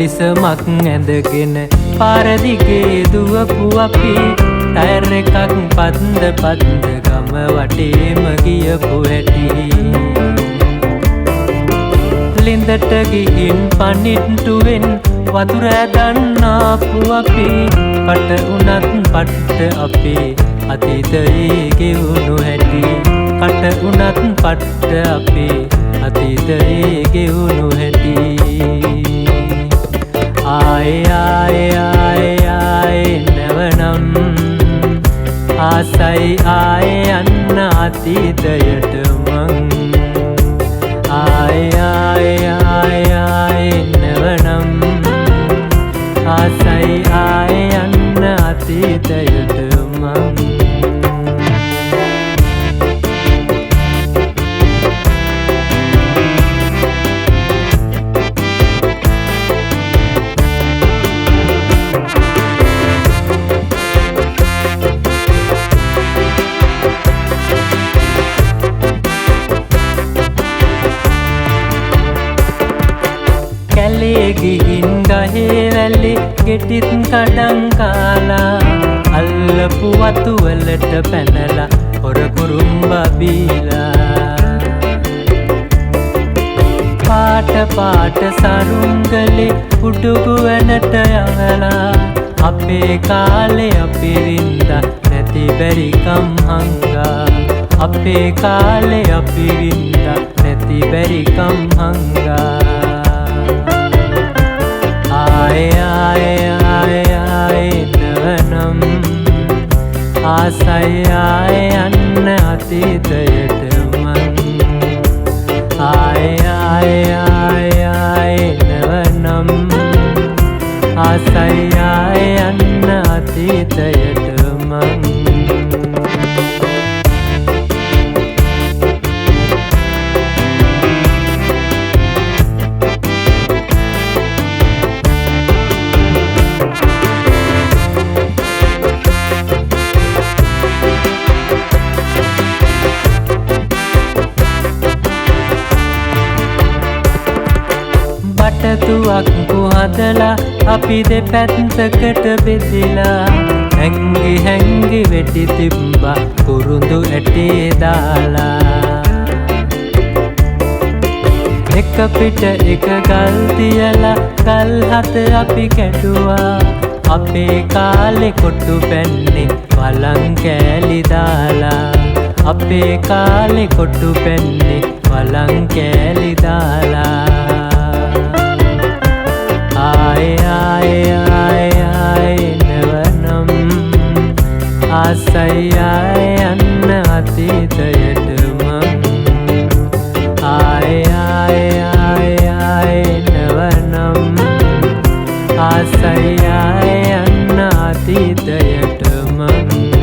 කලිසමක් ඇඳගෙන පාරදිගේ දුවපු අපි ටයර් එකක් පත්ද ගම වටේම ගියපු හැටි ලින්දට ගිහින් පනිට්ටුවෙන් වතුර ඇදන්නාපු අපි කට උනත් පට්ට අපේ අතීතයේ ගෙවුණු හැටි කට උනත් පට්ට අපේ අතීතයේ ගෙවුණු හැටි ආයේ නැවනම් ආසයි ආයේ යන්න අතීතයට මං ආයේ නැවනම් ආසයි ආයේ යන්න අතීතයට මං කැලේ ගිහින් ගහේ වැල්ලේ ගෙටිත් කඩන් කාලා අල්ලපු වතු වලට පැනලා හොර කුරුම්බා බීලා පාට සරුංගලේ උඩුගුවනට යවලා අපේ කාලේ අපි වින්දා නැති බැරිකම් හංගා අපේ කාලේ අපි වින්දා නැති බැරිකම් හංගා ආයේ නැවනම් ආසයි ආයේ යන්න අතීතයට මං ආයේ නැවනම් ආසයි ආයේ යන්න අතීතයට මං බටතුවක් හදලා අපි දෙපැත්තකට බෙදලා හැංගි වෙටි තිබ්බා කුරුඳු ඇටේ දාලා එක පිට එක ගල් තියලා ගල් හත අපි කැඩුවා අපේ කාලේ කොටු පැන්නේ වලං කෑලි දාලා අපේ කාලේ කොටු පැන්නේ වලං කෑලි දාලා ආයේ නැවනම් ආසයි ආයේ යන්න අතීතයට මං ආයේ නැවනම් ආසයි ආයේ යන්න අතීතයට මං